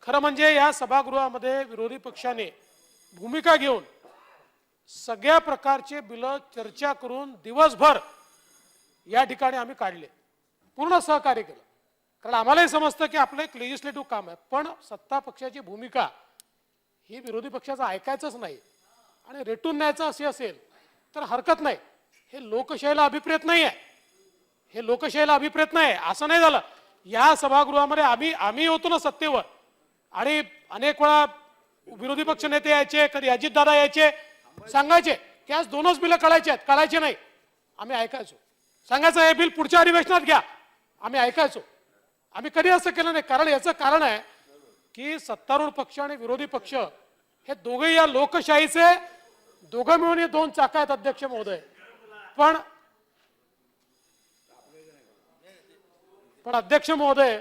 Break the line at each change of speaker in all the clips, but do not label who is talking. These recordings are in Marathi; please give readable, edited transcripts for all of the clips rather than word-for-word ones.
खरं म्हणजे या सभागृहामध्ये विरोधी पक्षाने भूमिका घेऊन सगळ्या प्रकारचे बिल चर्चा करून दिवसभर या ठिकाणी आम्ही काढले, पूर्ण सहकार्य केलं. कारण आम्हालाही समजतं की आपलं एक लेजिस्लेटिव्ह काम आहे, पण सत्ता पक्षाची भूमिका ही विरोधी पक्षाचं ऐकायचंच नाही आणि रेटून न्यायचं असे असेल तर हरकत नाही. हे लोकशाहीला अभिप्रेत नाही आहे, हे लोकशाहीला अभिप्रेत नाही. असं नाही झालं या सभागृहामध्ये आम्ही होतो ना सत्तेवर, आणि अनेक वेळा विरोधी पक्ष नेते यायचे, कधी अजितदादा यायचे, सांगायचे की आज दोनच बिलं काढायचे नाही. आम्ही ऐकायचो. सांगायचं हे बिल पुढच्या अधिवेशनात घ्या, आम्ही ऐकायचो. आम्ही कधी असं केलं नाही. कारण याचं कारण आहे की सत्तारूढ पक्ष आणि विरोधी पक्ष हे दोघे या लोकशाहीचे दोघं मिळून हे दोन चाक आहेत अध्यक्ष महोदय. पण अध्यक्ष महोदय,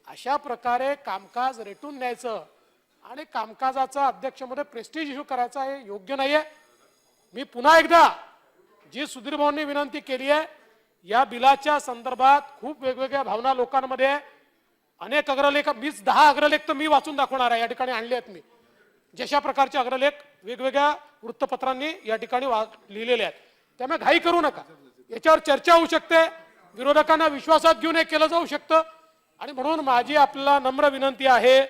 अशा प्रकारे कामकाज रेटून न्यायचं आणि कामकाजाचा अध्यक्षमध्ये प्रेस्टिज इश्यू करायचा हे योग्य नाहीये. मी पुन्हा एकदा जी सुधीर भाऊंनी विनंती केली आहे, या बिलाच्या संदर्भात खूप वेगवेगळ्या भावना लोकांमध्ये आहे. अनेक अग्रलेख, 10 अग्रलेख तर मी वाचून दाखवणार आहे, या ठिकाणी आणले आहेत मी. जशा प्रकारचे अग्रलेख वेगवेगळ्या वृत्तपत्रांनी या ठिकाणी लिहिलेले आहेत. त्यामुळे घाई करू नका, याच्यावर चर्चा होऊ शकते, विरोधकांना विश्वासात घेऊन हे केलं जाऊ शकतं. आणि म्हणून माझी आपल्याला नम्र विनंती आहे,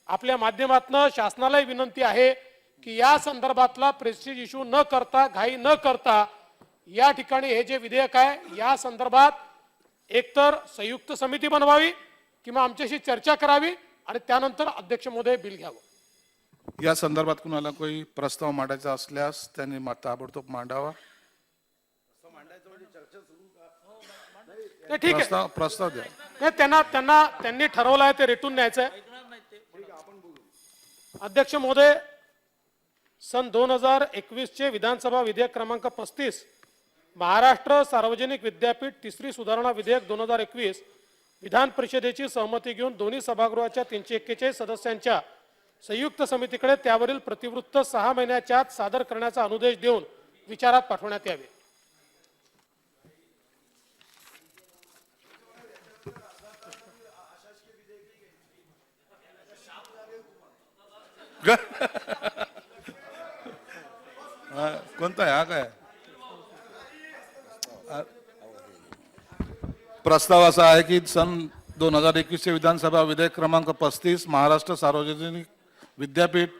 आपल्या माध्यमातून शासनालाही विनंती आहे की या संदर्भातला प्रेस्टिज इश्यू न करता, घाई न करता या ठिकाणी हे जे विधेयक आहे या संदर्भात एकतर संयुक्त समिती बनवावी किंवा आमच्याशी चर्चा करावी आणि त्यानंतर अध्यक्ष महोदय बिल घ्यावं.
या संदर्भात कुणाला काही प्रस्ताव मांडायचा असल्यास त्यांनी ताबडतोब मांडावा.
ठीक आहे,
प्रस्ताव द्या.
त्यांनी ठरवलं आहे ते रेटून न्यायचं आहे. अध्यक्ष महोदय, सन 2021 चे विधानसभा विधेयक क्रमांक 35 महाराष्ट्र सार्वजनिक विद्यापीठ तिसरी सुधारणा विधेयक 2021 विधान परिषदेची सहमती घेऊन दोन्ही सभागृहाच्या 341 सदस्यांच्या संयुक्त समितीकडे त्यावरील प्रतिवृत्त 6 महिन्याच्या आत सादर करण्याचा अनुदेश देऊन विचारात पाठवण्यात यावे.
कोणता आहे हा? काय प्रस्ताव असा आहे की सन 2021 चे विधानसभा विधेयक क्रमांक 35 महाराष्ट्र सार्वजनिक विद्यापीठ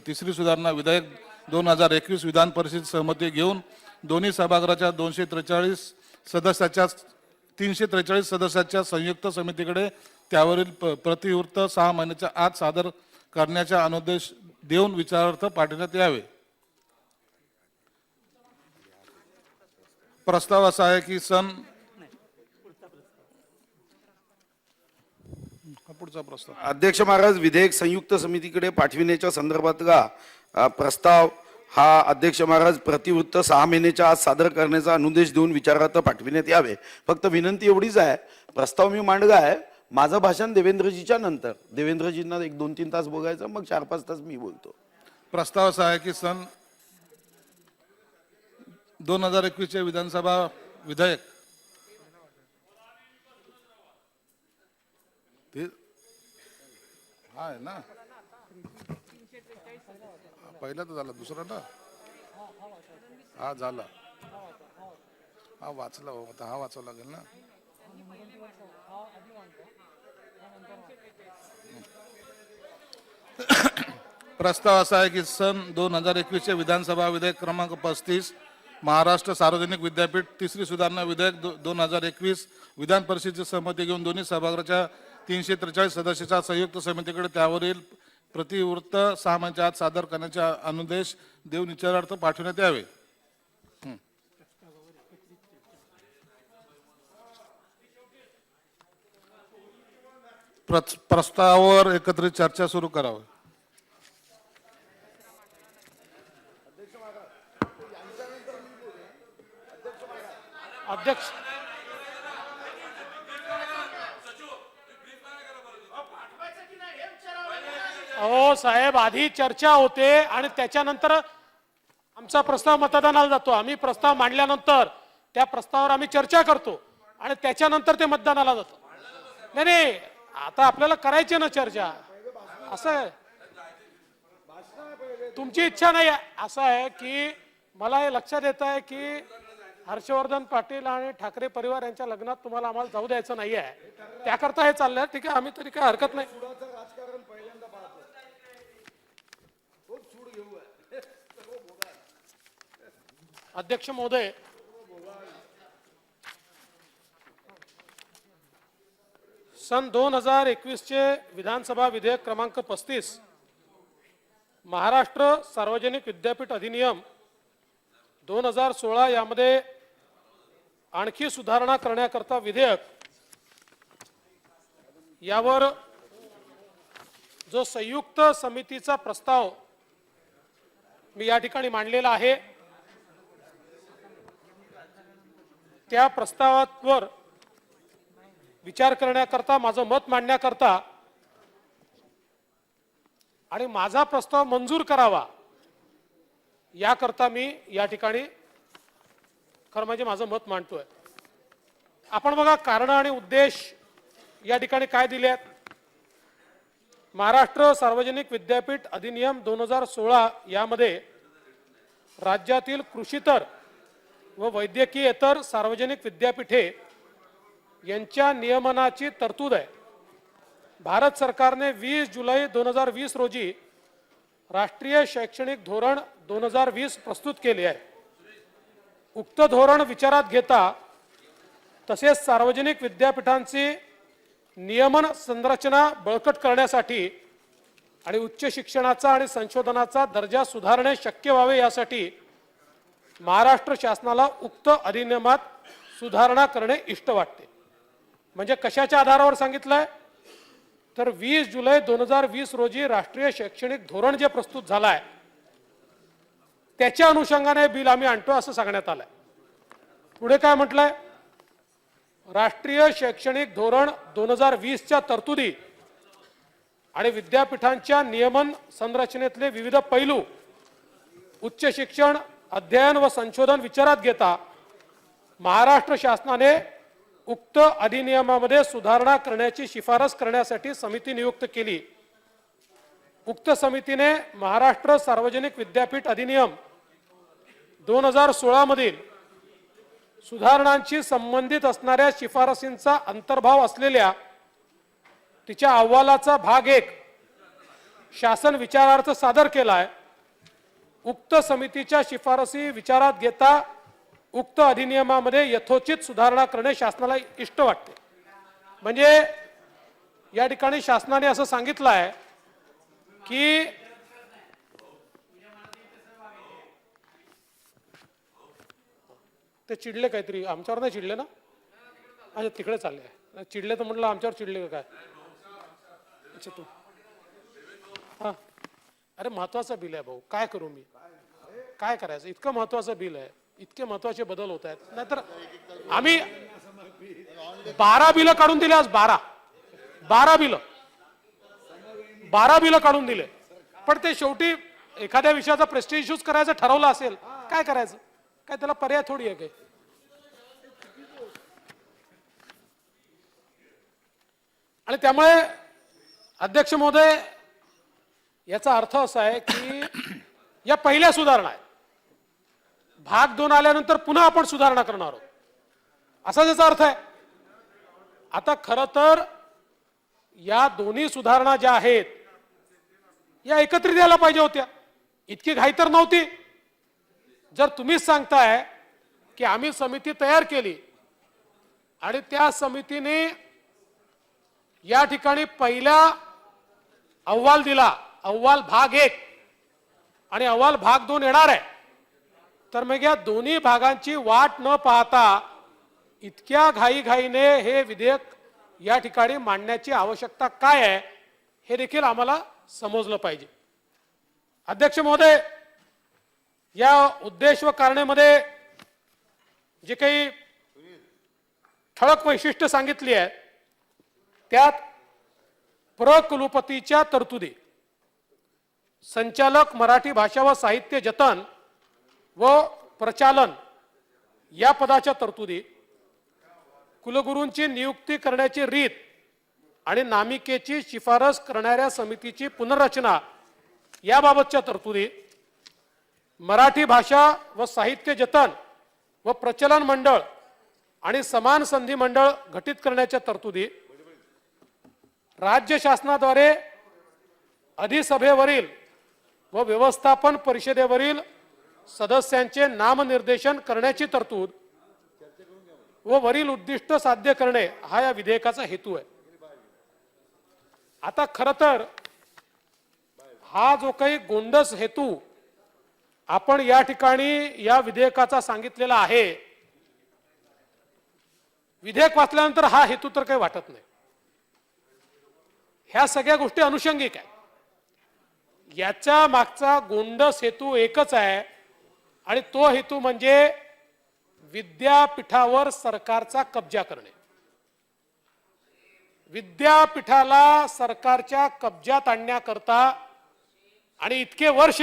तिसरी सुधारणा विधेयक 2021 विधान परिषद सहमती घेऊन दोन्ही सभागृहाच्या 243 सदस्याच्या 343 सदस्याच्या संयुक्त समितीकडे त्यावरील प्रतिवृत्त 6 महिन्याच्या आत सादर करण्याचा अनुदेश देऊन विचारार्थ पाठवण्यात यावे. प्रस्ताव असा आहे की पुढचा प्रस्ताव.
अध्यक्ष महाराज, विधेयक संयुक्त समितीकडे पाठविण्याच्या संदर्भातला प्रस्ताव हा अध्यक्ष महाराज प्रतिवृत्त 6 महिन्याच्या आत सादर करण्याचा अनुदेश देऊन विचारार्थ पाठविण्यात यावे. फक्त विनंती एवढीच आहे, प्रस्ताव मी मांडला आहे, माझं भाषण देवेंद्रजीच्या नंतर, देवेंद्रजींना 1-2-3 तास बोलायचं, मग 4-5 तास मी बोलतो.
प्रस्ताव असा आहे की सन 2021 चे विधानसभा विधेयक हा आहे ना, पहिला तर झाला, दुसरा ना हा झाला, हा वाचला, हा वाचावा लागेल ना. प्रस्ताव असा आहे की सन 2021 चे विधानसभा विधेयक क्रमांक 35 महाराष्ट्र सार्वजनिक विद्यापीठ तिसरी सुधारणा विधेयक 2021 विधान परिषदेची सहमती घेऊन दोन्ही सभागृहाच्या 343 सदस्याच्या संयुक्त समितीकडे त्यावरील प्रतिवृत्त 6 महिन्याच्या आत सादर करण्याचा अनुदेश देऊन विचारार्थ पाठवण्यात यावे. प्रस्तावावर एकत्रित चर्चा सुरू करावी.
अध्यक्ष अहो साहेब, आधी चर्चा होते आणि त्याच्यानंतर आमचा प्रस्ताव मतदानाला जातो. आम्ही प्रस्ताव मांडल्यानंतर त्या प्रस्तावावर आम्ही चर्चा करतो आणि त्याच्यानंतर ते मतदानाला जातो. नाही, आता आपल्याला करायची ना चर्चा. असं आहे, तुमची इच्छा नाही आहे. असं आहे की मला हे लक्षात येत आहे की हर्षवर्धन पाटील आणि ठाकरे परिवार यांच्या लग्नात तुम्हाला आम्हाला जाऊ द्यायचं नाही आहे, त्याकरता हे चाललंय. ठीक आहे, आम्ही तरी काय हरकत नाही. अध्यक्ष महोदय, सन 2021 चे विधानसभा विधेयक क्रमांक 35 महाराष्ट्र सार्वजनिक विद्यापीठ अधिनियम 2016 यामध्ये आणखी सुधारणा करण्याकरता विधेयक यावर जो संयुक्त समितीचा प्रस्ताव मी या ठिकाणी मांडलेला आहे, त्या प्रस्तावावर विचार करण्याकरता, माझं मत मांडण्याकरता आणि माझा प्रस्ताव मंजूर करावा याकरता मी या ठिकाणी खरं म्हणजे माझं मत मांडतोय. आपण बघा कारण आणि उद्देश या ठिकाणी काय दिले आहेत. महाराष्ट्र सार्वजनिक विद्यापीठ अधिनियम 2016 यामध्ये राज्यातील कृषीतर व वैद्यकीयेतर सार्वजनिक विद्यापीठे यांच्या नियमनाची तरतूद आहे. भारत सरकारने 20 जुलै 2020 रोजी राष्ट्रीय शैक्षणिक धोरण 2020 प्रस्तुत केले आहे. उक्त धोरण विचारात घेता तसेच सार्वजनिक विद्यापीठांची नियमन संरचना बळकट करण्यासाठी आणि उच्च शिक्षणाचा आणि संशोधनाचा दर्जा सुधारणे शक्य व्हावे यासाठी महाराष्ट्र शासनाला उक्त अधिनियमात सुधारणा करणे इष्ट वाटते. म्हणजे कशाच्या आधारावर सांगितलंय तर 20 जुलै 2020 रोजी राष्ट्रीय शैक्षणिक धोरण जे प्रस्तुत झालं आहे त्याच्या अनुषंगाने बिल आम्ही आणतो असं सांगण्यात आलंय. पुढे काय म्हटलंय, राष्ट्रीय शैक्षणिक धोरण 2020 च्या तरतुदी आणि विद्यापीठांच्या नियमन संरचनेतले विविध पैलू, उच्च शिक्षण, अध्ययन व संशोधन विचारात घेता महाराष्ट्र शासनाने उक्त अधिनियमामध्ये सुधारणा करण्याची शिफारस करण्यासाठी समिती नियुक्त केली. उक्त समितीने महाराष्ट्र सार्वजनिक विद्यापीठ अधिनियम 2016 मधील सुधारणांशी संबंधित असणाऱ्या शिफारसींचा अंतर्भाव असलेल्या तिच्या अहवालाचा भाग 1 शासन विचारार्थ सादर केला आहे. उक्त समितीच्या शिफारसी विचारात घेता उक्त अधिनियमामध्ये यथोचित सुधारणा करणे शासनाला इष्ट वाटते. म्हणजे या ठिकाणी शासनाने असं सांगितलं आहे की ते चिडले काहीतरी, आमच्यावर नाही चिडले ना, अच्छा तिकडे चालले, चिडले तर म्हटलं आमच्यावर चिडले का काय. अच्छा तू हा, अरे महत्वाचं बिल आहे भाऊ, काय करू मी, काय करायचं, इतकं महत्वाचं बिल आहे, इतके महत्वाचे बदल होत आहेत. नाहीतर आम्ही 12 बिलं काढून दिले आज, 12 बिलं काढून दिले. पण ते शेवटी एखाद्या विषयाचा प्रेस्टिज इश्यूज करायचं ठरवलं असेल, काय करायचं, काय त्याला पर्याय थोडी आहे काय. आणि त्यामुळे अध्यक्ष महोदय याचा अर्थ असा आहे की या पहिल्या सुधारणा आहेत, भाग 2 आल्यानंतर पुन्हा आपण सुधारणा करणार आहोत असा त्याचा अर्थ आहे. आता खरं तर या दोन्ही सुधारणा ज्या आहेत या एकत्रित यायला पाहिजे होत्या, इतकी घाई तर नव्हती. जर तुम्हीच सांगताय की आम्ही समिती तयार केली आणि त्या समितीने या ठिकाणी पहिला अहवाल दिला, अहवाल भाग 1 आणि अहवाल भाग 2 येणार आहे, तर मग या दोन्ही भागांची वाट न पाहता इतक्या घाईघाईने हे विधेयक या ठिकाणी मांडण्याची आवश्यकता काय आहे हे देखील आम्हाला समजलं पाहिजे. अध्यक्ष महोदय, या उद्देश व कारणामध्ये जे काही ठळक वैशिष्ट्य सांगितली आहे त्यात प्रकुलपतीच्या तरतुदी, संचालक मराठी भाषा व साहित्य जतन व प्रचालन या पदाच्या तरतुदी, कुलगुरूंची नियुक्ती करण्याची रीत आणि नामिकेची शिफारस करणाऱ्या समितीची पुनर्रचना याबाबतच्या तरतुदी, मराठी भाषा व साहित्य जतन व प्रचलन मंडळ आणि समान संधी मंडळ घटित करण्याच्या तरतुदी, राज्य शासनाद्वारे अधिसभेवरील व व्यवस्थापन परिषदेवरील सदस्यांचे नामनिर्देशन करण्याची तरतूद व वरील उद्दिष्ट साध्य करणे हा या विधेयकाचा हेतू आहे. आता खरं तर हा जो काही गोंडस हेतू आपण या ठिकाणी या विधेयकाचा सांगितलेला आहे, विधेयक वाचल्यानंतर हा हेतू तर काही वाटत नाही. ह्या सगळ्या गोष्टी अनुषंगिक आहे. याच्या मागचा गोंडस हेतू एकच आहे आणि तो हेतू म्हणजे विद्यापीठावर सरकारचा कब्जा करणे. विद्यापीठाला सरकारच्या कब्जात आणण्याकरता आणि इतके वर्ष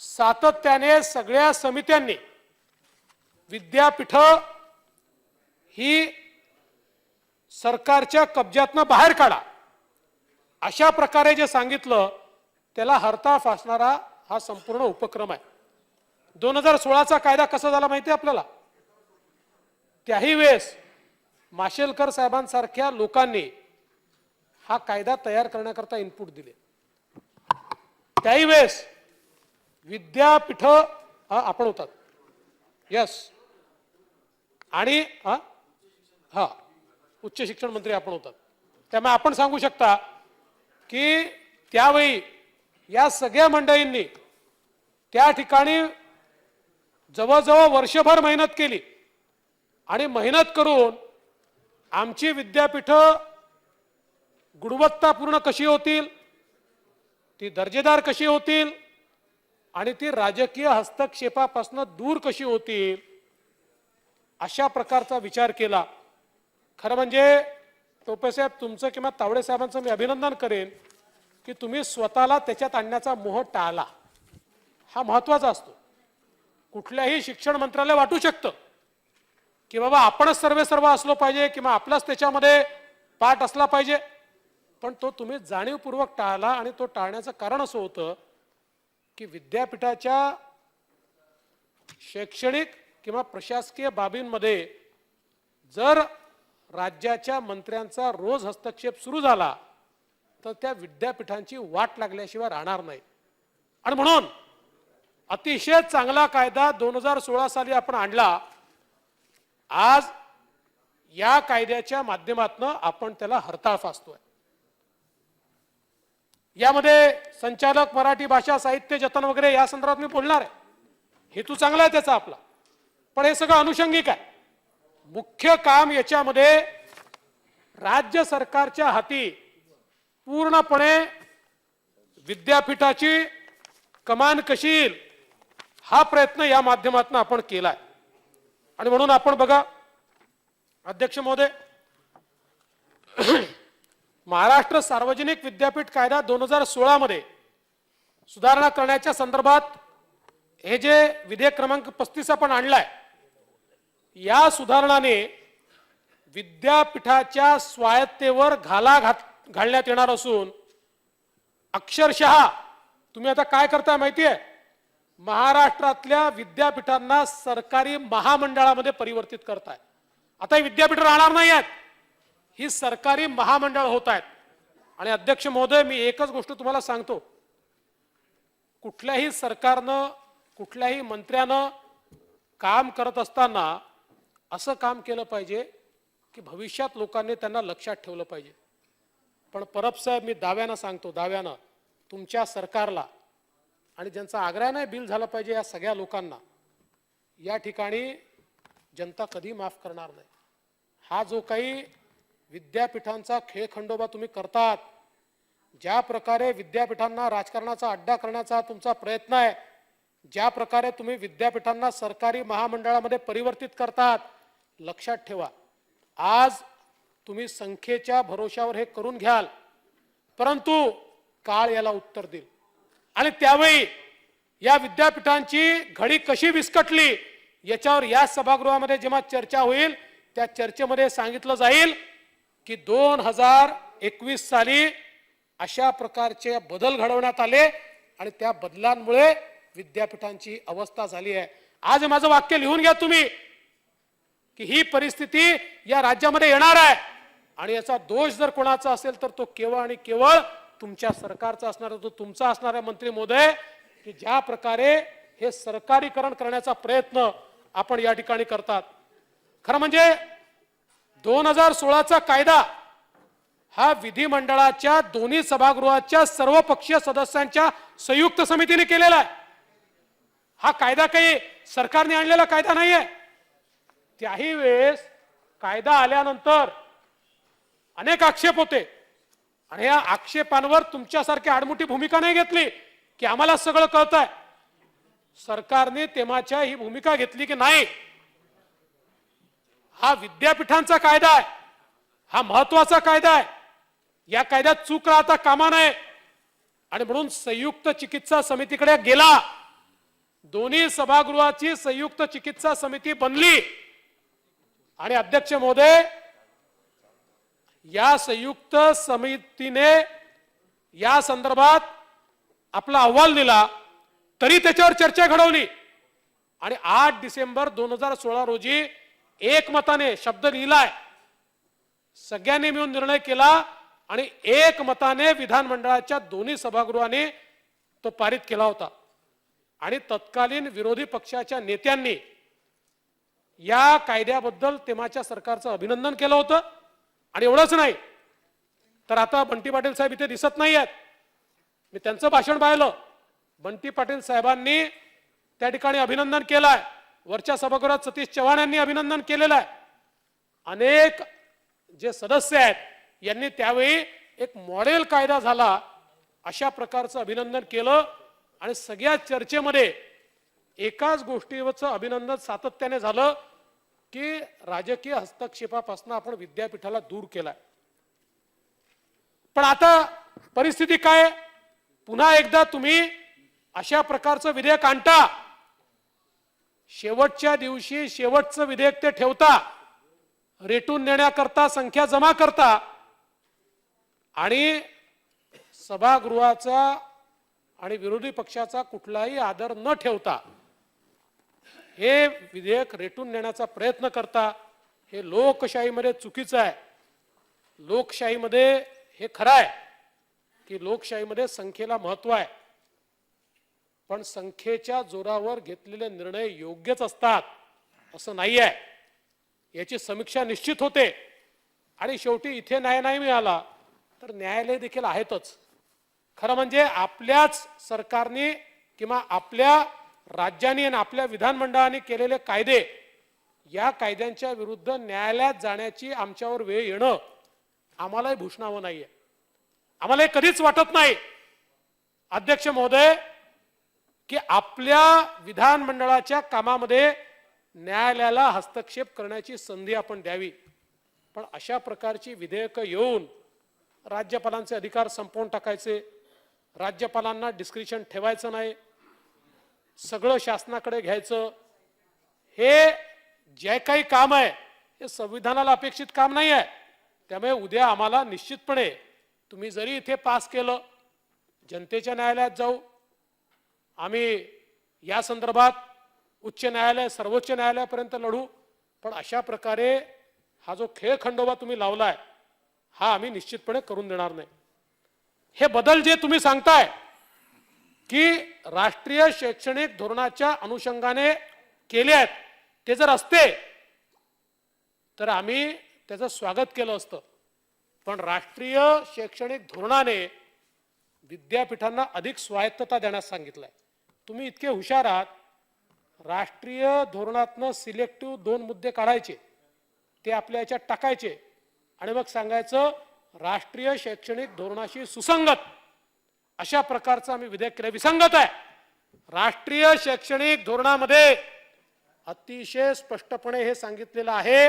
सातत्याने सगळ्या समित्यांनी विद्यापीठ ही सरकारच्या कब्जातनं बाहेर काढा अशा प्रकारे जे सांगितलं त्याला हरताळ फासणारा हा संपूर्ण उपक्रम आहे. 2016चा कायदा कसा झाला माहिती आहे आपल्याला? त्याही वेळेस माशेलकर साहेबांसारख्या लोकांनी हा कायदा तयार करण्याकरता इनपुट दिले. त्याही वेळेस विद्यापीठ आपण होतात, यस, आणि हा उच्च शिक्षण मंत्री आपण होतात. त्यामुळे आपण सांगू शकता की त्यावेळी या सगळ्या मंडळींनी त्या ठिकाणी जवळजवळ वर्षभर मेहनत केली आणि मेहनत करून आमची विद्यापीठ गुणवत्तापूर्ण कशी होतील, ती दर्जेदार कशी होतील आणि ती राजकीय हस्तक्षेपापासून दूर कशी होतील अशा प्रकारचा विचार केला. खरं म्हणजे टोपे साहेब तुमचं किंवा तावडे साहेबांचं मी अभिनंदन करेन की तुम्ही स्वतःला त्याच्यात आणण्याचा मोह टाळला. हा महत्वाचा असतो. कुठल्याही शिक्षण मंत्रालय वाटू शकतं की बाबा आपणच सर्व असलो पाहिजे किंवा आपलाच त्याच्यामध्ये पाठ असला पाहिजे, पण तो तुम्ही जाणीवपूर्वक टाळला. आणि तो टाळण्याचं कारण असं होतं की विद्यापीठाच्या शैक्षणिक किंवा प्रशासकीय बाबींमध्ये जर राज्याच्या मंत्र्यांचा रोज हस्तक्षेप सुरू झाला तर त्या विद्यापीठांची वाट लागल्याशिवाय राहणार नाही. आणि म्हणून अतिशय चांगला कायदा 2016 साली आपण आणला. आज या कायद्याच्या माध्यमातून आपण त्याला हरताळ फासतोय. यामध्ये संचालक मराठी भाषा साहित्य जतन वगैरे या संदर्भात मी बोलणार आहे. हेतू चांगला आहे त्याचा आपला, पण हे सगळं अनुषंगिक आहे. मुख्य काम याच्यामध्ये राज्य सरकारच्या हाती पूर्णपणे विद्यापीठाची कमान कशी येईल हा प्रयत्न या माध्यमातून आपण केलाय. आणि म्हणून आपण बघा अध्यक्ष महोदय, महाराष्ट्र सार्वजनिक विद्यापीठ कायदा 2016 मध्ये सुधारणा करण्याच्या संदर्भात हे जे विधेयक क्रमांक 35 आपण आणलाय, या सुधारणाने विद्यापीठाच्या स्वायत्तेवर घालण्यात येणार असून अक्षरशः तुम्ही आता काय करताय माहितीये, महाराष्ट्रातल्या विद्यापीठांना सरकारी महामंडळामध्ये परिवर्तित करताय. आता ही विद्यापीठ राहणार नाही आहेत, ही सरकारी महामंडळ होत आहेत. आणि अध्यक्ष महोदय, मी एकच गोष्ट तुम्हाला सांगतो, कुठल्याही सरकारनं कुठल्याही मंत्र्यानं काम करत असताना असं काम केलं पाहिजे की भविष्यात लोकांनी त्यांना लक्षात ठेवलं पाहिजे. पण परब साहेब, मी दाव्यानं सांगतो, दाव्यानं तुमच्या सरकारला आणि ज्यांचा आग्रहाने बिल झालं पाहिजे या सगळ्या लोकांना या ठिकाणी जनता कधी माफ करणार नाही. हा जो काही विद्यापीठांचा खेळखंडोबा तुम्ही करतात, ज्या प्रकारे विद्यापीठांना राजकारणाचा अड्डा करण्याचा तुमचा प्रयत्न आहे, ज्या प्रकारे तुम्ही विद्यापीठांना सरकारी महामंडळामध्ये परिवर्तित करतात, लक्षात ठेवा, आज तुम्ही संख्येच्या भरोशावर हे करून घ्याल, परंतु काळ याला उत्तर देईल. आणि त्यावेळी या विद्यापीठांची घडी कशी विस्कटली याच्यावर या सभागृहामध्ये जेव्हा चर्चा होईल, त्या चर्चेमध्ये सांगितलं जाईल की 2021 साली अशा प्रकारचे बदल घडवण्यात आले आणि त्या बदलांमुळे विद्यापीठांची अवस्था झाली आहे. आज माझं वाक्य लिहून घ्या तुम्ही की ही परिस्थिती या राज्यामध्ये येणार आहे आणि याचा दोष जर कोणाचा असेल तर तो केवळ आणि केवळ तुमच्या सरकारचा असणार, तो तुमचा असणार आहे मंत्री महोदय, की ज्या प्रकारे हे सरकारीकरण करण्याचा प्रयत्न आपण या ठिकाणी करतात. खरं म्हणजे 2016चा कायदा हा विधिमंडळाच्या दोन्ही सभागृहाच्या सर्व पक्षीय सदस्यांच्या संयुक्त समितीने केलेला आहे. हा कायदा काही सरकारने आणलेला कायदा नाहीये. त्याही वेळेस कायदा आल्यानंतर अनेक आक्षेप होते आणि या आक्षेपांवर तुमच्यासारखी आडमुठी भूमिका नाही घेतली की आम्हाला सगळं कळतंय. सरकारने तेव्हाच्या ही भूमिका घेतली की नाही, हा विद्यापीठांचा कायदा आहे, हा महत्वाचा कायदा आहे, या कायद्यात चूक राहता कामा नये आणि म्हणून संयुक्त चिकित्सा समितीकडे गेला. दोन्ही सभागृहाची संयुक्त चिकित्सा समिती बनली आणि अध्यक्ष महोदय, या संयुक्त समितीने या संदर्भात आपला अहवाल दिला, तरी त्याच्यावर चर्चा घडवली आणि 8 डिसेंबर 2016 रोजी एकमताने शब्द लिहिलाय, सगळ्यांनी मिळून निर्णय केला आणि एकमताने विधानमंडळाच्या दोन्ही सभागृहाने तो पारित केला होता. आणि तत्कालीन विरोधी पक्षाच्या नेत्यांनी या कायद्याबद्दल तेव्हाच्या सरकारचं अभिनंदन केलं होतं. आणि एवढंच नाही तर आता बंटी पाटील साहेब इथे दिसत नाही आहेत, मी त्यांचं भाषण पाहिलं. बंटी पाटील साहेबांनी त्या ठिकाणी अभिनंदन केलंय, वरच्या सभागृहात सतीश चव्हाण यांनी अभिनंदन केलेलं आहे. अनेक जे सदस्य आहेत यांनी त्यावेळी एक मॉडेल कायदा झाला अशा प्रकारचं अभिनंदन केलं आणि सगळ्या चर्चेमध्ये एकाच गोष्टीवरचं अभिनंदन सातत्याने झालं की राजकीय हस्तक्षेपापासून आपण विद्यापीठाला दूर केलाय. पण आता परिस्थिती काय, पुन्हा एकदा तुम्ही अशा प्रकारचं विधेयक आणता, शेवटच्या दिवशी शेवटचं विधेयक ते ठेवता, रेटून नेण्याकरता संख्या जमा करता आणि सभागृहाचा आणि विरोधी पक्षाचा कुठलाही आदर न ठेवता हे विधेयक रेटून नेण्याचा प्रयत्न करता. हे लोकशाहीमध्ये चुकीचं आहे. लोकशाहीमध्ये हे खरं आहे की लोकशाहीमध्ये संख्येला महत्व आहे, पण संख्येच्या जोरावर घेतलेले निर्णय योग्यच असतात असं नाही आहे. याची समीक्षा निश्चित होते आणि शेवटी इथे न्याय नाही मिळाला तर न्यायालय देखील आहेतच. खरं म्हणजे आपल्याच सरकारने किंवा आपल्या राज्यांनी आणि आपल्या विधानमंडळाने केलेले कायदे, या कायद्यांच्या विरुद्ध न्यायालयात जाण्याची आमच्यावर वेळ येणं आम्हालाही भूषणावं नाहीये. आम्हाला हे कधीच वाटत नाही अध्यक्ष महोदय की आपल्या विधानमंडळाच्या कामामध्ये न्यायालयाला हस्तक्षेप करण्याची संधी आपण द्यावी. पण अशा प्रकारची विधेयकं येऊन राज्यपालांचे अधिकार संपवून टाकायचे, राज्यपालांना डिस्क्रिशन ठेवायचं नाही, सगळं शासनाकडे घ्यायचं, हे जे काही काम आहे हे संविधानाला अपेक्षित काम नाही आहे. त्यामुळे उद्या आम्हाला निश्चितपणे तुम्ही जरी इथे पास केलं, जनतेच्या न्यायालयात जाऊ, आम्ही या संदर्भात उच्च न्यायालय सर्वोच्च न्यायालयापर्यंत लढू. पण अशा प्रकारे हा जो खेळखंडोबा तुम्ही लावलाय हा आम्ही निश्चितपणे करून देणार नाही. हे बदल जे तुम्ही सांगताय की राष्ट्रीय शैक्षणिक धोरणाच्या अनुषंगाने केले आहेत, ते जर असते तर आम्ही त्याचं स्वागत केलं असतं. पण राष्ट्रीय शैक्षणिक धोरणाने विद्यापीठांना अधिक स्वायत्तता देण्यास सांगितलंय. तुम्ही इतके हुशार आहात, राष्ट्रीय धोरणातनं सिलेक्टिव्ह 2 मुद्दे काढायचे, ते आपल्या याच्यात टाकायचे आणि मग सांगायचं राष्ट्रीय शैक्षणिक धोरणाशी सुसंगत अशा प्रकारचं आम्ही विधेयक केलं. विसंगत आहे. राष्ट्रीय शैक्षणिक धोरणामध्ये अतिशय स्पष्टपणे हे सांगितलेलं आहे,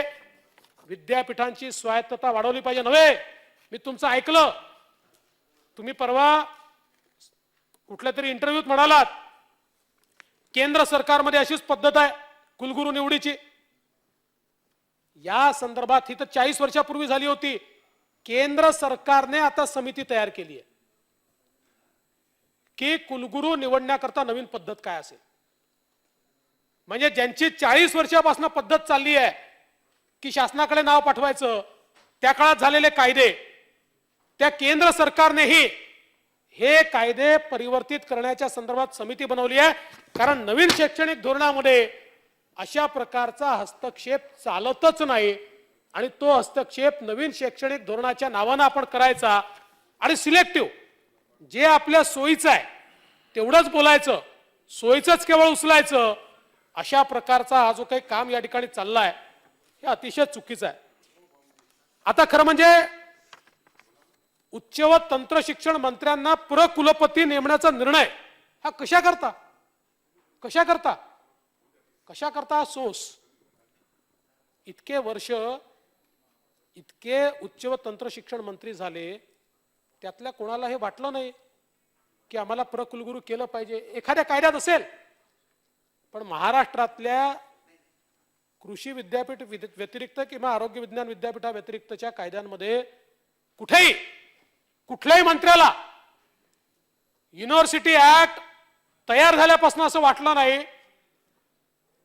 विद्यापीठांची स्वायत्तता वाढवली पाहिजे. नव्हे, मी तुमचं ऐकलं, तुम्ही परवा कुठल्या तरी इंटरव्ह्यूत म्हणालात केंद्र सरकारमध्ये अशीच पद्धत आहे कुलगुरू निवडीची. या संदर्भात ही तर 40 वर्षापूर्वी झाली होती. केंद्र सरकारने आता समिती तयार केली आहे की कुलगुरू निवडण्याकरता नवीन पद्धत काय असेल. म्हणजे ज्यांची 40 वर्षापासून पद्धत चालली आहे की शासनाकडे नाव पाठवायचं, त्या काळात झालेले कायदे, त्या केंद्र सरकारनेही हे कायदे परिवर्तित करण्याच्या संदर्भात समिती बनवली आहे. कारण नवीन शैक्षणिक धोरणामध्ये अशा प्रकारचा हस्तक्षेप चालतच नाही आणि तो हस्तक्षेप नवीन शैक्षणिक धोरणाच्या नावानं आपण करायचा आणि सिलेक्टिव्ह जे आपल्या सोयीचं आहे तेवढंच बोलायचं, सोयीचंच केवळ उचलायचं, अशा प्रकारचा हा जो काही काम या ठिकाणी चाललाय हे अतिशय चुकीचं आहे. आता खरं म्हणजे उच्च व तंत्र शिक्षण मंत्र्यांना प्रकुलपती नेमण्याचा निर्णय हा कशा करता सोस. इतके वर्ष इतके उच्च व तंत्र शिक्षण मंत्री झाले, त्यातल्या कोणाला हे वाटलं नाही की आम्हाला प्रकुलगुरू केलं पाहिजे. एखाद्या कायद्यात असेल, पण महाराष्ट्रातल्या कृषी विद्यापीठ व्यतिरिक्त किंवा आरोग्य विज्ञान विद्यापीठा व्यतिरिक्तच्या कायद्यांमध्ये कुठल्याही मंत्र्याला युनिव्हर्सिटी ऍक्ट तयार झाल्यापासून असं वाटलं नाही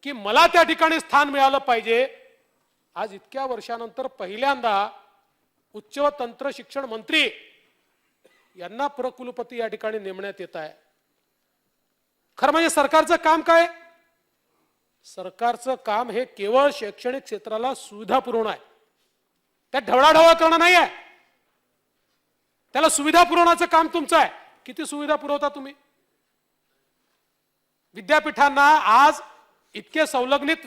की मला त्या ठिकाणी स्थान मिळालं पाहिजे. आज इतक्या वर्षानंतर पहिल्यांदा उच्च व तंत्र शिक्षण मंत्री यांना प्रकुलपती या ठिकाणी नेमण्यात येत आहे. खरं म्हणजे सरकारचं काम काय? सरकारचं काम हे केवळ शैक्षणिक क्षेत्राला सुविधा पुरवणं आहे. त्यात ढवळाढवळ करणं नाही आहे. त्याला सुविधा पुरवण्याचं काम तुमचं आहे. किती सुविधा पुरवता तुम्ही? विद्यापीठांना आज इतके संलग्नित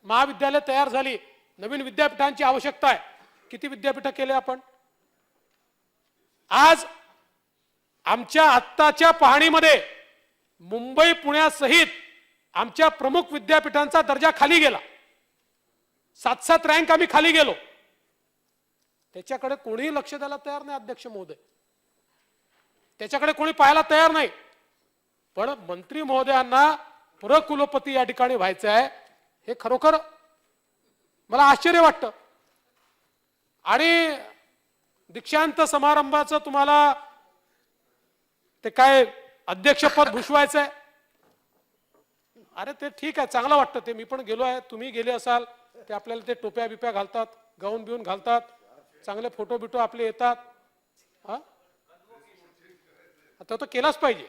महाविद्यालय तयार झाली, नवीन विद्यापीठांची आवश्यकता आहे. किती विद्यापीठ केले आपण? आज आमच्या आत्ताच्या पाहणीमध्ये मुंबई पुण्यासहित आमच्या प्रमुख विद्यापीठांचा दर्जा खाली गेला. 7-7 रँक आम्ही खाली गेलो. त्याच्याकडे कोणीही लक्ष द्यायला तयार नाही अध्यक्ष महोदय. त्याच्याकडे कोणी पाहायला तयार नाही. पण मंत्री महोदयांना प्रकुलपती या ठिकाणी व्हायचं आहे हे खरोखर मला आश्चर्य वाटतं. आणि दीक्षांत समारंभाचं तुम्हाला ते काय अध्यक्षपद भूषवायचं आहे. अरे ते ठीक आहे, चांगलं वाटतं ते. मी पण गेलो आहे, तुम्ही गेले असाल. ते आपल्याला ते टोप्या बिप्या घालतात, गाऊन बिऊन घालतात, चांगले फोटो बिटो आपले येतात. हा आता तो केलाच पाहिजे.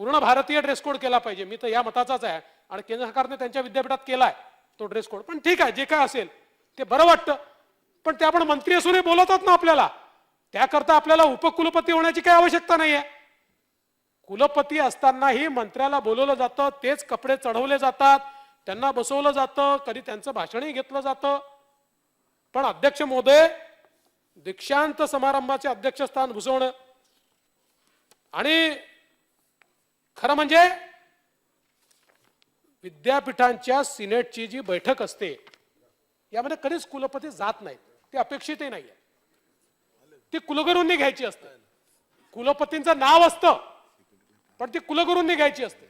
पूर्ण भारतीय ड्रेस कोड केला पाहिजे. मी तर या मताचाच आहे आणि केंद्र सरकारने त्यांच्या विद्यापीठात केलाय तो ड्रेस कोड. पण ठीक आहे, जे काय असेल ते बरं वाटतं. पण ते आपण मंत्री असूनही बोलवतात ना आपल्याला. त्याकरता आपल्याला उपकुलपती होण्याची काही आवश्यकता नाही आहे. कुलपती असतानाही मंत्र्याला बोलवलं जातं, तेच कपडे चढवले जातात, त्यांना बसवलं जातं, कधी त्यांचं भाषणही घेतलं जातं. पण अध्यक्ष महोदय, दीक्षांत समारंभाचे अध्यक्षस्थान भूषवणं आणि खरं म्हणजे विद्यापीठांच्या सिनेटची जी बैठक असते यामध्ये कधीच कुलपती जात नाहीत. ते अपेक्षितही नाहीये. ती कुलगुरूंनी घ्यायची असते. कुलपतींचं नाव असतं पण ती कुलगुरूंनी घ्यायची असते.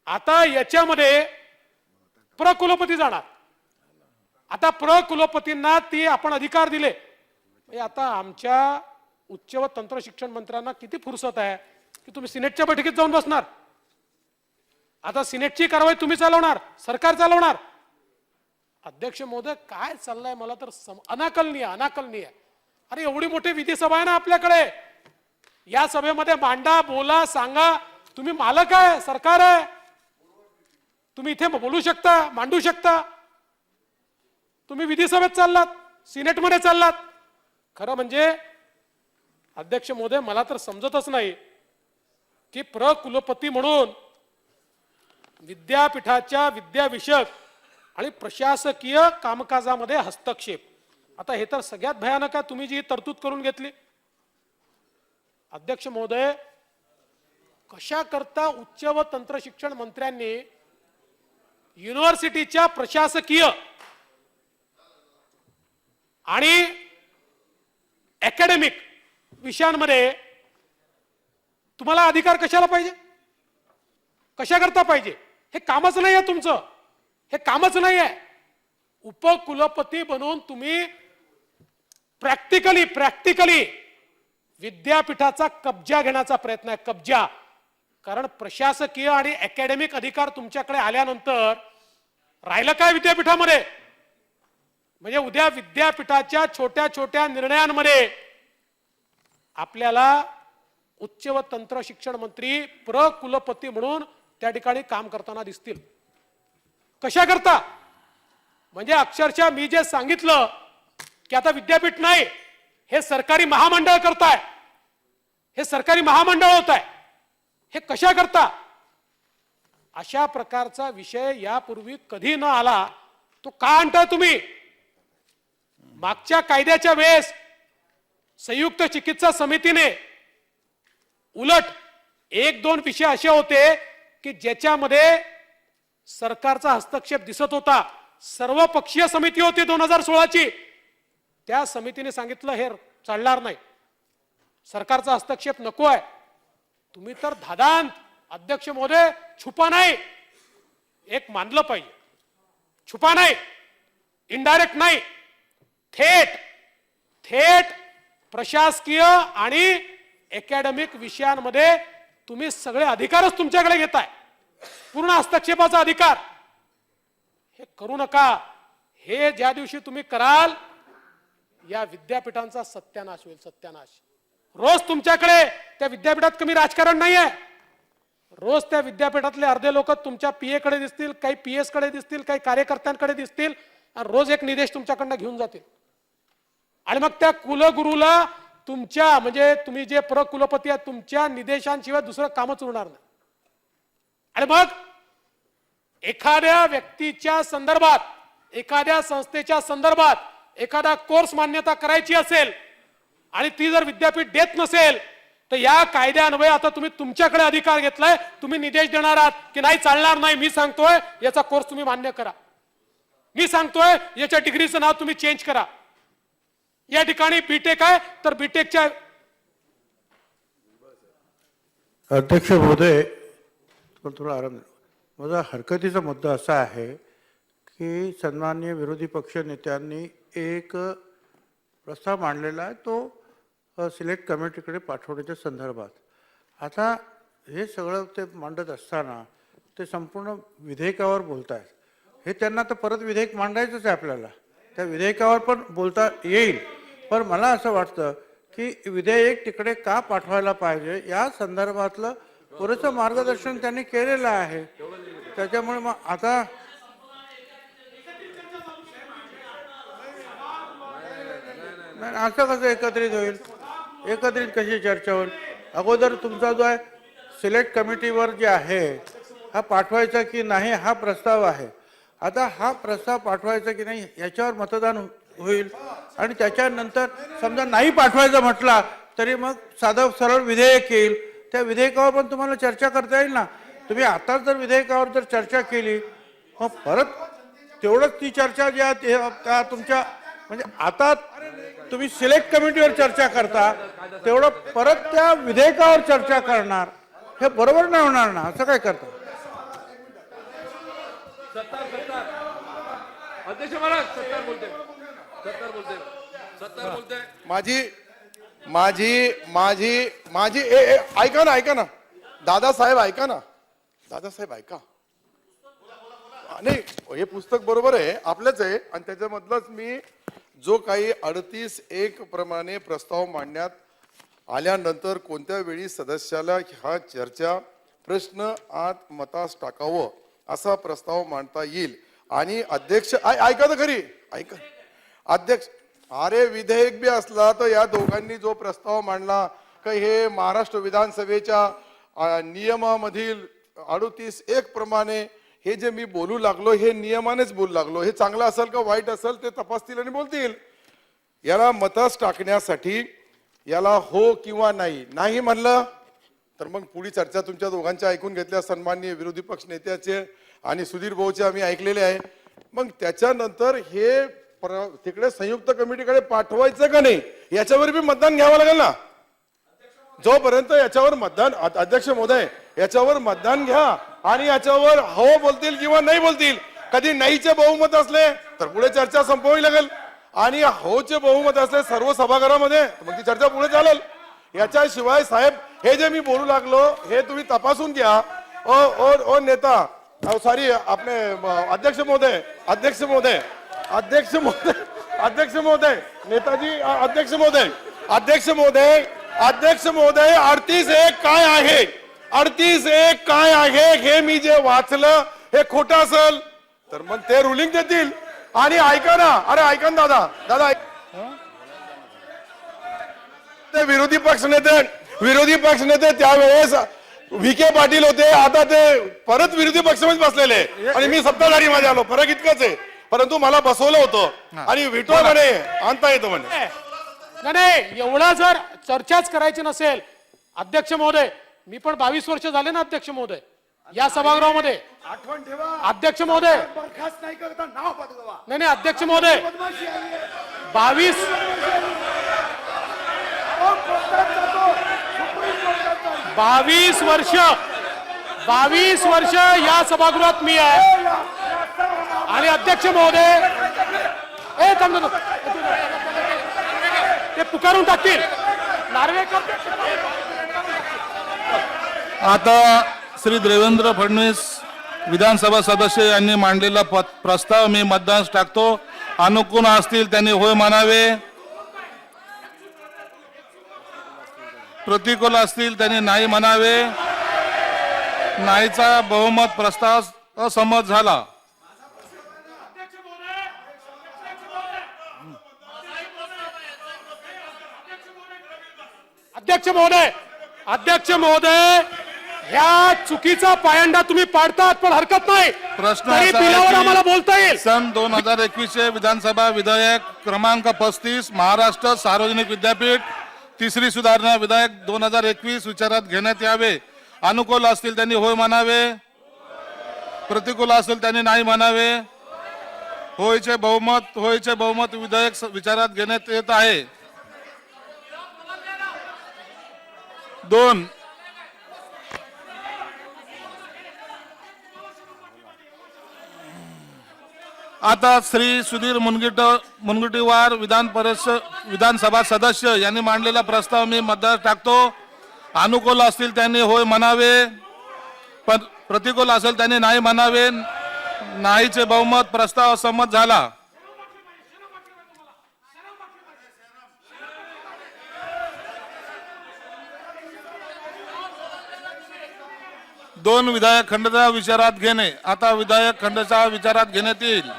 आता याच्यामध्ये प्रकुलपती जाणार. आता प्रकुलपतींना ती आपण अधिकार दिले. आता आमच्या उच्च व तंत्र शिक्षण मंत्र्यांना किती फुरसत आहे की तुम्ही सिनेटच्या बैठकीत जाऊन बसणार. आता सिनेटची कारवाई तुम्ही चालवणार, सरकार चालवणार. अध्यक्ष महोदय, काय चाललंय मला तर अनाकलनीय. अरे एवढी मोठी विधी सभा आहे ना आपल्याकडे. या सभेमध्ये मांडा, बोला, सांगा. तुम्ही मालक आहे, सरकार आहे. तुम्ही इथे बोलू शकता, मांडू शकता. तुम्ही विधी सभेत चाललात, सिनेटमध्ये चाललात. खरं म्हणजे अध्यक्ष महोदय, मला तर समजतच नाही की प्रकुलपती म्हणून विद्यापीठाच्या विद्याविषयक आणि प्रशासकीय कामकाजामध्ये हस्तक्षेप. आता हे तर सगळ्यात भयानक आहे, तुम्ही जी तरतूद करून घेतली. अध्यक्ष महोदय, कशा करता उच्च व तंत्र शिक्षण मंत्र्यांनी युनिव्हर्सिटीच्या प्रशासकीय आणि अकॅडमिक विषयांमध्ये तुम्हाला अधिकार कशाला पाहिजे? कशा करता पाहिजे? हे कामच नाही आहे तुमचं. हे कामच नाही आहे. उपकुलपती बनवून तुम्ही प्रॅक्टिकली विद्यापीठाचा कब्जा घेण्याचा प्रयत्न आहे, कब्जा. कारण प्रशासकीय आणि अकॅडमिक अधिकार तुमच्याकडे आल्यानंतर राहिलं काय विद्यापीठामध्ये? म्हणजे उद्या विद्यापीठाच्या छोट्या छोट्या निर्णयांमध्ये आपल्याला उच्च व तंत्र शिक्षण मंत्री कुलपती म्हणून त्या ठिकाणी काम करताना दिसतील. कशा करता? म्हणजे अक्षरशः मी जे सांगितलं की आता विद्यापीठ नाही, हे सरकारी महामंडळ करताय, हे सरकारी महामंडळ होत आहे, हे कशा करता? अशा प्रकारचा विषय यापूर्वी कधी न आला तो का आणताय तुम्ही? मागच्या कायद्याच्या वेळेस संयुक्त चिकित्सा समितीने उलट 1-2 विषय असे होते की ज्याच्यामध्ये सरकारचा हस्तक्षेप दिसत होता. सर्व पक्षीय समिती होती 2016ची. त्या समितीने सांगितलं हे चालणार नाही, सरकारचा हस्तक्षेप नको आहे. तुम्ही तर धादांत अध्यक्ष महोदय छुपा नाही, एक मानलं पाहिजे, छुपा नाही, इनडायरेक्ट नाही, थेट प्रशासकीय आणि अकॅडमिक विषयांमध्ये तुम्ही सगळे अधिकारच तुमच्याकडे घेताय, पूर्ण हस्तक्षेपाचा अधिकार. हे करू नका. हे ज्या दिवशी तुम्ही कराल या विद्यापीठांचा सत्यानाश होईल, सत्यानाश. रोज तुमच्याकडे त्या विद्यापीठात कमी राजकारण नाहीये. रोज त्या विद्यापीठातले अर्धे लोक तुमच्या पीए कडे दिसतील, काही पीएस कडे दिसतील, काही कार्यकर्त्यांकडे दिसतील आणि रोज एक निदेश तुमच्याकडनं घेऊन जातील. आणि मग त्या कुलगुरूला तुमच्या म्हणजे तुम्ही जे कुलपती आहेत तुमच्या निदेशांशिवाय दुसरं कामच उरणार नाही. आणि मग एखाद्या व्यक्तीच्या संदर्भात, एखाद्या संस्थेच्या संदर्भात एखादा कोर्स मान्यता करायची असेल आणि ती जर विद्यापीठ देत नसेल तर या कायद्यान्वये आता तुम्ही तुमच्याकडे अधिकार घेतलाय, तुम्ही निर्देश देणार आहात की नाही चालणार नाही, मी सांगतोय याचा कोर्स तुम्ही मान्य करा, मी सांगतोय याच्या डिग्रीचं नाव तुम्ही चेंज करा. या ठिकाणी बीटेक आहे तर बीटेकच्या
अध्यक्ष महोदय थोडा आराम. माझा हरकतीचा मुद्दा असा आहे की सन्माननीय विरोधी पक्ष नेत्यांनी एक प्रस्ताव मांडलेला आहे तो सिलेक्ट कमिटीकडे पाठवण्याच्या संदर्भात. आता हे सगळं ते मांडत असताना ते संपूर्ण विधेयकावर बोलत आहेत. हे त्यांना तर परत विधेयक मांडायचंच आहे आपल्याला, त्या विधेयकावर पण बोलता येईल. पण मला असं वाटतं की विधेयक तिकडे का पाठवायला पाहिजे या संदर्भातलं पुरेसं मार्गदर्शन त्यांनी केलेलं आहे. त्याच्यामुळे मग आता नाही असं कसं एकत्रित होईल, एकत्रित कशी चर्चा होईल? अगोदर तुमचा जो आहे सिलेक्ट कमिटीवर जे आहे हा पाठवायचा की नाही हा प्रस्ताव आहे. आता हा प्रस्ताव पाठवायचा की नाही याच्यावर मतदान होईल आणि त्याच्यानंतर समजा नाही पाठवायचं म्हटला तरी मग साधं सरळ विधेयक येईल. त्या विधेयकावर पण तुम्हाला चर्चा करता येईल ना. तुम्ही आता जर विधेयकावर जर चर्चा केली मग परत तेवढंच ती चर्चा जी आहे त्या तुमच्या म्हणजे आता तुम्ही सिलेक्ट कमिटीवर चर्चा करता तेवढं परत त्या विधेयकावर चर्चा करणार, हे बरोबर नाही होणार ना. असं काय करता?
अध्यक्ष महाराज सत्तार बोलते
माझी ऐका ना दादासाहेब, ऐका ना दादासाहेब, ऐका. नाही हे पुस्तक बरोबर आहे, आपलंच आहे आणि त्याच्यामधलंच मी जो काही 38(1) प्रमाणे प्रस्ताव मांडण्यात आल्यानंतर कोणत्या वेळी सदस्याला हा चर्चा प्रश्न आत मतास टाकावं असा प्रस्ताव मांडता येईल. आणि अध्यक्ष ऐका तर खरी, ऐका अध्यक्ष, अरे विधेयक बी असला तर या दोघांनी जो प्रस्ताव मांडला की हे महाराष्ट्र विधानसभेच्या नियमामधील 38(1) प्रमाणे हे जे मी बोलू लागलो हे नियमानेच बोलू लागलो, हे चांगलं असेल का वाईट असेल ते तपासतील आणि बोलतील. याला मतास टाकण्यासाठी याला हो किंवा नाही म्हणलं तर मग पुढील चर्चा तुमच्या दोघांच्या ऐकून घेतल्या, सन्माननीय विरोधी पक्ष नेत्याचे आणि सुधीर भाऊचे आम्ही ऐकलेले आहे. मग त्याच्यानंतर हे तिकडे संयुक्त कमिटीकडे पाठवायचं का नाही याच्यावर बी मतदान घ्यावं लागेल ना. जोपर्यंत याच्यावर मतदान, अध्यक्ष महोदय याच्यावर मतदान घ्या आणि याच्यावर हो बोलतील किंवा नाही बोलतील, कधी नाहीचे बहुमत असले तर पुढे चर्चा संपवावी लागेल.
आणि होचे बहुमत असले सर्व सभागृहामध्ये मग ती चर्चा पुढे चालेल. याच्याशिवाय साहेब हे जे मी बोलू लागलो हे तुम्ही तपासून घ्या. ओ नेता सॉरी आपले अध्यक्ष महोदय नेताजी अध्यक्ष महोदय 38(1) काय आहे 38(1) काय आहे हे मी जे वाचलं हे खोटं असेल तर मग ते रुलिंग देतील. आणि ऐका ना, अरे ऐका ना दादा ते विरोधी पक्ष नेते त्यावेळेस विखे पाटील होते, आता ते परत विरोधी पक्षामध्ये बसलेले आणि मी सत्ताधारी मध्ये आलो. फरक इतकंच आहे, परंतु मला बसवलं होतं आणि विटो म्हणे आणता येतं म्हणे.
नाही एवढा जर चर्चाच करायची नसेल अध्यक्ष महोदय, मी पण 22 वर्ष झाले ना अध्यक्ष महोदय या सभागृहामध्ये.
आठवण ठेवा,
अध्यक्ष महोदय
बरखास्त नाही करता नाव बदलवा.
नाही अध्यक्ष महोदय 22 वर्ष या सभागृहात मी आहे आणि अध्यक्ष महोदय ते पुकारून टाकतील नार्वेकर.
आता श्री देवेंद्र फडणवीस विधानसभा सदस्य यांनी मांडलेला प्रस्ताव मी मतदानास टाकतो. अनुकूल असतील त्यांनी होय म्हणावे, प्रतिकूल असतील त्यांनी नाही म्हणावे. नाहीचा बहुमत प्रस्ताव असंमत झाला.
अध्यक्ष महोदय ह्या चुकीचा पायंडा तुम्ही पाडतात पण हरकत नाही.
प्रश्न
तरी
असा
बिलावर
आहे
आम्हाला
की
बोलता येईल.
सन 2021 विधानसभा विधेयक क्रमांक 35 महाराष्ट्र सार्वजनिक विद्यापीठ तिसरी सुधारणा विधेयक 2021 विचारात घेण्यात यावे. अनुकूल असतील त्यांनी होय म्हणावे, प्रतिकूल असतील त्यांनी नाही म्हणावे. होयचे बहुमत विधेयक विचारात घेण्यात येत आहे. 2 आता श्री सुधीर मुनगंटीवार विधानसभा सदस्य यांनी मांडलेला प्रस्ताव मी मतदार टाकतो. अनुकूल असतील त्यांनी होय म्हणावे, पण प्रतिकूल असेल त्यांनी नाही म्हणावे. नाहीचे बहुमत प्रस्ताव संमत झाला. दोन विधायक खंडाचा विचारात घेणे. आता विधायक खंडाचा विचारात घेण्यात येईल.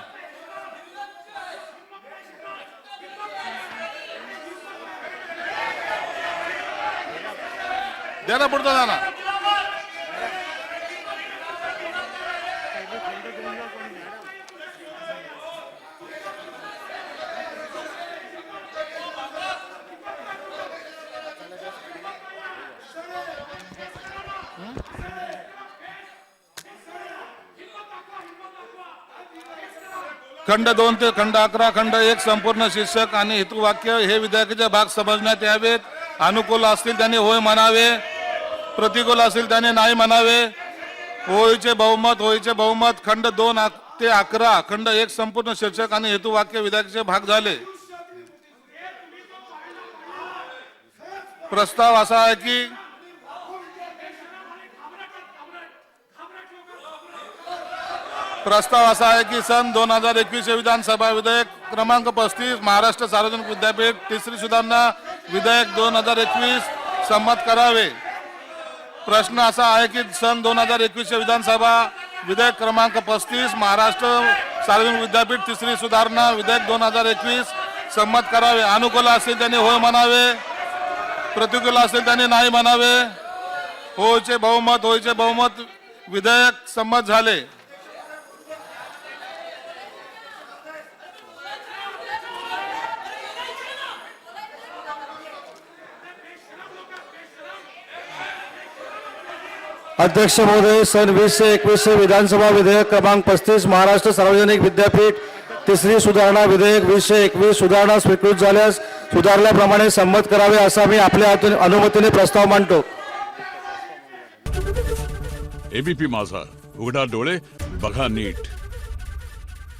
द्या पुढचा जाना. खंड 2 ते खंड 11 खंड 1 संपूर्ण शीर्षक आणि हेतुवाक्य हे विधेयकाचे भाग समजण्यात यावेत. अनुकूल असतील त्यांनी होय म्हणावे, प्रतिकूल असतील त्यांनी नाही म्हणावे. होयचे बहुमत खंड 2 ते 11 खंड 1 संपूर्ण शीर्षक आणि हेतुवाक्य विधेयकाचे भाग झाले. प्रस्ताव असा आहे की सन 2021 विधानसभा विधेयक क्रमांक 35 महाराष्ट्र सार्वजनिक विद्यापीठ तिसरी सुधारणा विधेयक 2021 संमत करावे. प्रश्न असा आहे की सन 2021 विधानसभा विधेयक क्रमांक 35 महाराष्ट्र सार्वजनिक विद्यापीठ तिसरी सुधारणा विधेयक 2021 संमत करावे. अनुकूल असतील त्यांनी होय म्हणावे, प्रतिकूल असतील त्यांनी नाही म्हणावे. होयचे बहुमत विधेयक संमत झाले.
अध्यक्ष महोदय, सन 2021 विधानसभा विधेयक क्रमांक 35 महाराष्ट्र सार्वजनिक विद्यापीठ तिसरी सुधारणा विधेयक 2021 सुधारणा स्वीकृत झाल्यास सुधारल्याप्रमाणे संमत करावे असा मी आपल्या अनुमतीने प्रस्ताव मांडतो.
एबीपी माझा, उघडा डोळे बघा नीट.